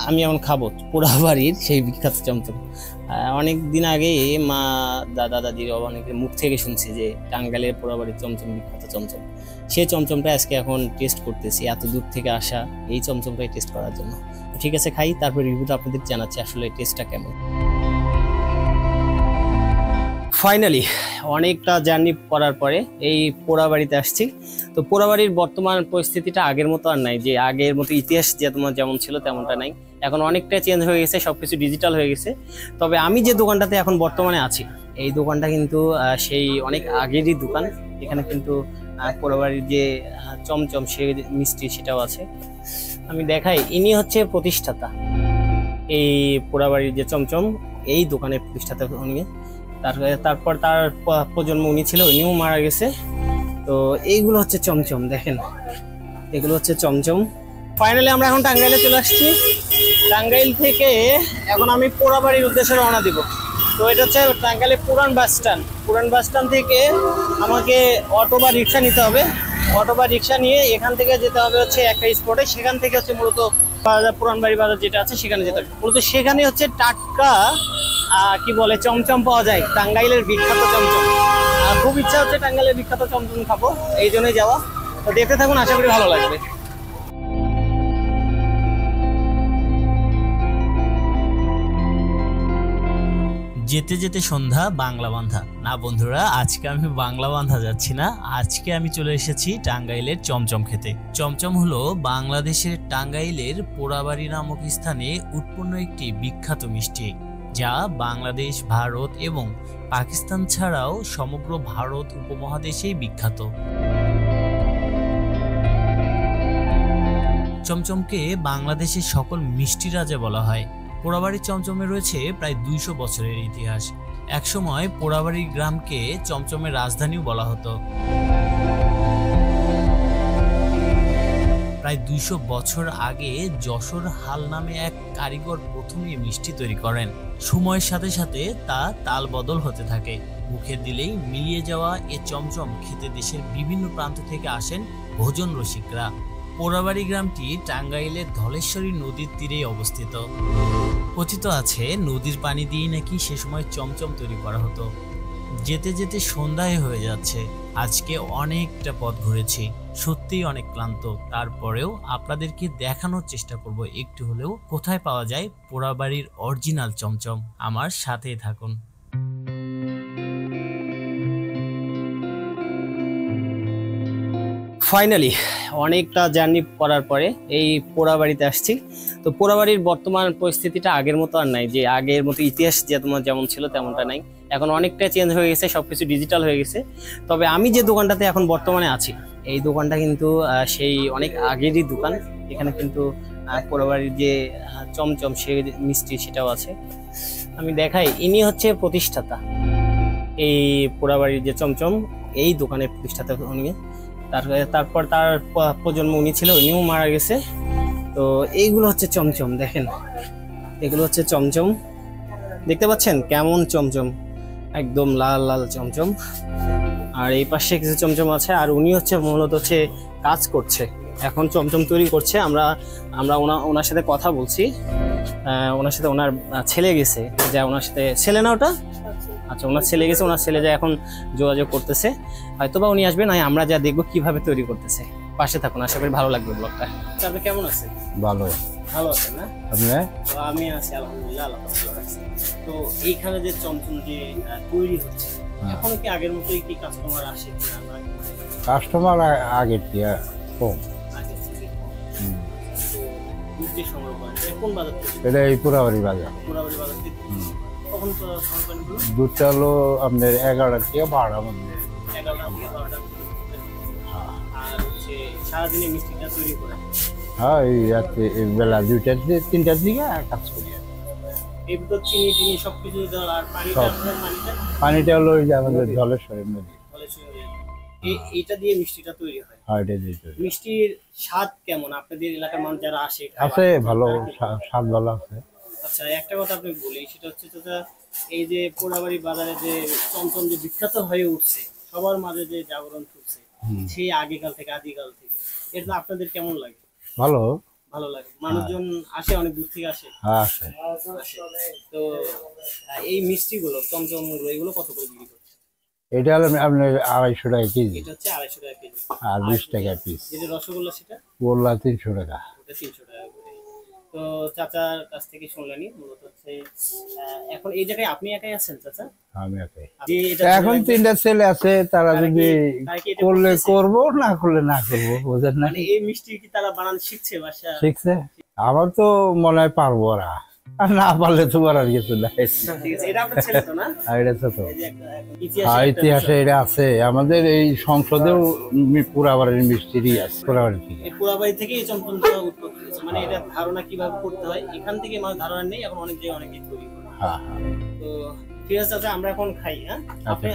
আমি এখন খাবো পোড়াবাড়ির সেই বিখ্যাত চমচম। অনেক দিন আগে মা দাদা দাদির অনেকের মুখ থেকে শুনছি যে টাঙ্গাইলের পোড়াবাড়ির চমচম বিখ্যাত চমচম। সেই চমচমটা আজকে এখন টেস্ট করতেছি, এত দূর থেকে আসা এই চমচমটাই টেস্ট করার জন্য। ঠিক আছে, খাই, তারপর রিভিউটা আপনাদের জানাচ্ছি আসলে টেস্টটা কেমন। ফাইনালি অনেকটা জার্নি করার পরে এই পোড়াবাড়িতে আসছি। তো পোড়াবাড়ির বর্তমান পরিস্থিতিটা আগের মতো আর নাই, যে আগের মতো ইতিহাস যে তোমার যেমন ছিল তেমনটা নাই। এখন অনেকটা চেঞ্জ হয়ে গেছে, সবকিছু ডিজিটাল হয়ে গেছে। তবে আমি যে দোকানটাতে এখন বর্তমানে আছি, এই দোকানটা কিন্তু সেই অনেক আগেরই দোকান। এখানে কিন্তু পোড়াবাড়ির যে চমচম সে মিষ্টি সেটাও আছে। আমি দেখাই, ইনি হচ্ছে প্রতিষ্ঠাতা, এই পোড়াবাড়ির যে চমচম এই দোকানের প্রতিষ্ঠাতা উনি। তারপর তার প্রজন্ম উনি ছিল, উনিও মারা গেছে। তো এইগুলো হচ্ছে চমচম, দেখেন এগুলো হচ্ছে চমচম। ফাইনালি আমরা এখন টাঙ্গাইলে চলে আসছি। টাঙ্গাইল থেকে এখন আমি পোড়াবাড়ির উদ্দেশ্যে রওনা দিব। তো এটা হচ্ছে টাঙ্গাইলের পুরান বাস স্ট্যান্ড। পুরান বাস স্ট্যান্ড থেকে আমাকে অটো বা রিক্সা নিতে হবে। অটো বা রিক্সা নিয়ে এখান থেকে যেতে হবে হচ্ছে একটা স্পটে, সেখান থেকে হচ্ছে মূলত বাজার, পুরান বাড়ি বাজার যেটা আছে সেখানে যেতে হবে। মূলত সেখানে হচ্ছে টাটকা কি বলে চমচম পাওয়া যায়, টাঙ্গাইলের বিখ্যাত চমচম। খুব ইচ্ছা হচ্ছে টাঙ্গাইলের বিখ্যাত চমচম খাবো, এই জন্যই যাওয়া। তো দেখতে থাকুন, আশা করি ভালো লাগবে। যেতে যেতে সন্ধ্যা বাংলা বান্ধা না বন্ধুরা, আজকে আমি বাংলা বান্ধা যাচ্ছি না। আজকে আমি চলে এসেছি টাঙ্গাইলের চমচম খেতে। চমচম হলো বাংলাদেশের টাঙ্গাইলের পোড়াবাড়ি নামক স্থানে উৎপন্ন একটি বিখ্যাত মিষ্টি, যা বাংলাদেশ, ভারত এবং পাকিস্তান ছাড়াও সমগ্র ভারত উপমহাদেশেই বিখ্যাত। চমচমকে বাংলাদেশের সকল মিষ্টি রাজা বলা হয়। পোড়াবাড়ির চমচমে রয়েছে প্রায় 200 বছরের ইতিহাস। একসময় পোড়াবাড়ি গ্রামকে চমচমের রাজধানীও বলা হতো। প্রায় 200 বছর আগে যশোর হাল নামে এক কারিগর প্রথমে মিষ্টি তৈরি করেন। সময়ের সাথে সাথে তা তাল বদল হতে থাকে। মুখে দিলেই মিলিয়ে যাওয়া এ চমচম খেতে দেশের বিভিন্ন প্রান্ত থেকে আসেন ভোজন রসিকরা। পোড়াবাড়ি গ্রামটি টাঙ্গাইলের ধলেশ্বরী নদীর তীরেই অবস্থিত। কথিত আছে নদীর পানি দিয়ে নাকি সে সময় চমচম তৈরি করা হতো। যেতে যেতে সন্ধ্যায় হয়ে যাচ্ছে। আজকে অনেকটা পথ ঘুরেছি, সত্যিই অনেক ক্লান্ত। তারপরেও আপনাদেরকে দেখানোর চেষ্টা করব একটু হলেও কোথায় পাওয়া যায় পোড়াবাড়ির অরিজিনাল চমচম। আমার সাথেই থাকুন। ফাইনালি অনেকটা জার্নি করার পরে এই পোড়াবাড়িতে আসছি। তো পোড়াবাড়ির বর্তমান পরিস্থিতিটা আগের মতো আর নাই, যে আগের মতো ইতিহাস যে তোমার যেমন ছিল তেমনটা নাই। এখন অনেকটা চেঞ্জ হয়ে গেছে, সবকিছু ডিজিটাল হয়ে গেছে। তবে আমি যে দোকানটাতে এখন বর্তমানে আছি, এই দোকানটা কিন্তু সেই অনেক আগেরই দোকান। এখানে কিন্তু পোড়াবাড়ির যে চমচম সে মিষ্টি সেটাও আছে। আমি দেখাই, ইনি হচ্ছে প্রতিষ্ঠাতা, এই পোড়াবাড়ির যে চমচম এই দোকানের প্রতিষ্ঠাতা উনি। তারপর তার প্রজন্ম উনি ছিল, উনিও মারা গেছে। তো এইগুলো হচ্ছে চমচম, দেখেন এগুলো হচ্ছে চমচম। দেখতে পাচ্ছেন কেমন চমচম, একদম লাল লাল চমচম। আর এই পাশে কিছু চমচম আছে। আর উনি হচ্ছে মূলত হচ্ছে কাজ করছে, এখন চমচম তৈরি করছে। আমরা আমরা ওনার সাথে কথা বলছি। ওনার সাথে ওনার ছেলে গেছে, যা ওনার সাথে ছেলে না ওটা, আচ্ছা ওনার ছেলে গেছে, ওনার ছেলে যা এখন যোগাযোগ করতেছে। হয়তোবা উনি আসবে, না আমরা যা দেখবো কিভাবে তৈরি করতেছে। পাশে থাকুন, আশা করি ভালো লাগবে ব্লগটা। আপনি কেমন আছেন? ভালো। ভালো আছেন না? আপনি? তো আমি আছি আলহামদুলিল্লাহ, আল্লাহ ভালো রাখছে। তো এইখানে যে চমচম যে তৈরি হচ্ছে, এখন কি আগের মতোই কি কাস্টমার আসে কিনা? কাস্টমার আগের থেকে কম। আগের থেকে কম। তো দুধ যে সংগ্রহ করেন কোন বাজার থেকে? এটা এই পোড়াবাড়ি বাজার। পোড়াবাড়ি বাজার থেকে। কখন তো সংগ্রহ করেন বলুন? দুধটা হলো আপনার 11টা থেকে 12টার মধ্যে। 11টা থেকে 12টা। আর হচ্ছে সারাদিনে মিষ্টিটা তৈরি করেন? হ্যাঁ, এই রাত্রে বেলা 2টা থেকে 3টার দিকে কাজ করি। এই তো চিনি টিনি সবকিছু দেওয়া। আর পানিটা পানিটা হলো ওই যে আমাদের ধলেশ্বরী নদী, এইটা দিয়ে মিষ্টিটা তৈরি হয়। হ্যাঁ এটা দিয়ে তৈরি। মিষ্টির স্বাদ কেমন আপনাদের এলাকার মানুষ যারা আসে? আছে, ভালো স্বাদ ভালো আছে। আচ্ছা, একটা কথা আপনি বলি, সেটা হচ্ছে চাচা, এই যে পোড়াবাড়ি বাজারে যে চমচম যে বিখ্যাত হয়ে উঠছে, সবার মাঝে যে জাগরণ করছে সেই আগেকাল থেকে, আদিকাল থেকে, এটা আপনাদের কেমন লাগে? ভালো ভালো লাগে, মানুষজন আসে অনেক দূর থেকে আসে। আসে। তো এই মিষ্টিগুলো চমচম গুলো এগুলো কত করে বিক্রি করছে? এটা হলো আপনার 250 টাকা কেজি, এটা হচ্ছে 250 টাকা কেজি। আর 20 টাকা পিস। যেটা রসগোল্লা সেটা গোল্লা 300 টাকা। ওটা 300 টাকা করে। তো চাচার কাছ থেকে শুনলেনি মূলত হচ্ছে এখন এই জায়গায় আপনি একাই আছেন চাচা? আমি একাই। যে এটা এখন 3টা ছেলে আছে, তারা যদি এটা করলে করতেছে? করব, না করলে না করব, বুঝেন না? মানে এই মিষ্টি কি তারা বানানো শিখছে বাসা? শিখছে। আমার তো মনে হয় পারবো ওরা, আর না পারলে তো আর কিছু নাই। ঠিক আছে, এটা আপনার ছেলে তো না? আর এটা তো এই যে একটা ইতিহাসে এটা আছে, আমাদের এই সংসদেও পোড়াবাড়ির মিষ্টিরই আছে, পোড়াবাড়ি থেকে। এই পোড়াবাড়ি থেকে এই চমচমটা উৎপত্তি হয়েছে। মানে এটা ধারণা কিভাবে করতে হয় এখান থেকে আমার ধারণা নেই, এখন অনেক জায়গায় অনেকে তৈরি করে। হ্যাঁ। তো ঠিক আছে চাচা, আমরা এখন খাই। হ্যাঁ,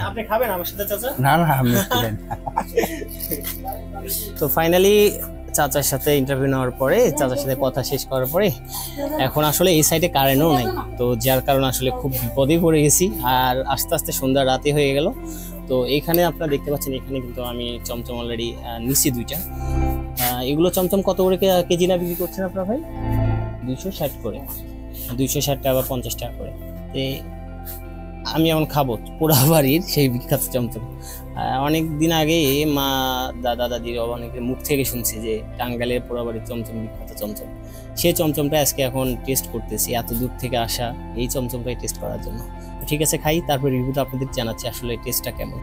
আপনি খাবেন আমার সাথে চাচা? না না, আমি খাই না। তো ফাইনালি চাচার সাথে ইন্টারভিউ নেওয়ার পরে, চাচার সাথে কথা শেষ করার পরে, এখন আসলে এই সাইডে কারেন্টও নাই, তো যার কারণে আসলে খুব বিপদে পড়ে গেছি। আর আস্তে আস্তে সন্ধ্যা রাতে হয়ে গেল। তো এখানে আপনারা দেখতে পাচ্ছেন, এখানে কিন্তু আমি চমচম অলরেডি নিছি 2টা। এগুলো চমচম কত করে কেজি না বিক্রি করছেন আপনারা ভাই? 260 করে, 260 টাকা বা 50 টাকা করে। তো আমি এখন খাবো পোড়াবাড়ির সেই বিখ্যাত চমচম। অনেক দিন আগে মা দাদা দাদির অনেকের মুখ থেকে শুনছি যে টাঙ্গাইলের পোড়াবাড়ির চমচম বিখ্যাত চমচম। সেই চমচমটা আজকে এখন টেস্ট করতেছি, এত দূর থেকে আসা এই চমচমটাই টেস্ট করার জন্য। ঠিক আছে, খাই, তারপর রিভিউটা আপনাদের জানাচ্ছি আসলে টেস্টটা কেমন।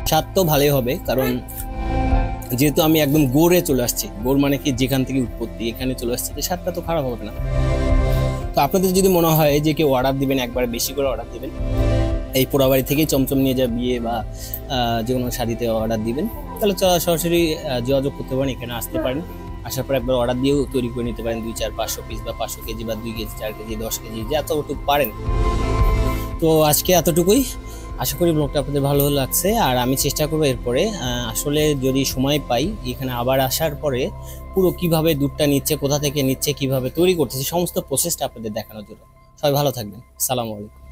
স্বাদ তো ভালোই হবে, কারণ যেহেতু আমি একদম গোড়ে চলে আসছি, গোড় মানে কি যেখান থেকে উৎপত্তি, এখানে চলে আসছে, স্বাদটা তো খারাপ হবে না। তো আপনাদের যদি মনে হয় যে কেউ অর্ডার দিবেন, একবার বেশি করে অর্ডার দিবেন, এই পোড়াবাড়ি থেকেই চমচম নিয়ে যা বিয়ে বা যে কোনো শাদিতে অর্ডার দিবেন, তাহলে সরাসরি যোগাযোগ করতে পারেন, এখানে আসতে পারেন। আসার পর একবার অর্ডার দিয়েও তৈরি করে নিতে পারেন 2, 4, 500 পিস বা 500 কেজি বা 2 কেজি, 4 কেজি, 10 কেজি, যতটুকু পারেন। তো আজকে এতটুকুই, আশা করি ব্লগটা আপনাদের ভালো লাগছে। আর আমি চেষ্টা করবো এরপরে আসলে যদি সময় পাই, এখানে আবার আসার পরে পুরো কিভাবে দুধটা নিচ্ছে, কোথা থেকে নিচ্ছে, কিভাবে তৈরি করতেছে, সমস্ত প্রসেসটা আপনাদের দেখানোর জন্য। সবাই ভালো থাকবেন। আসসালামু আলাইকুম।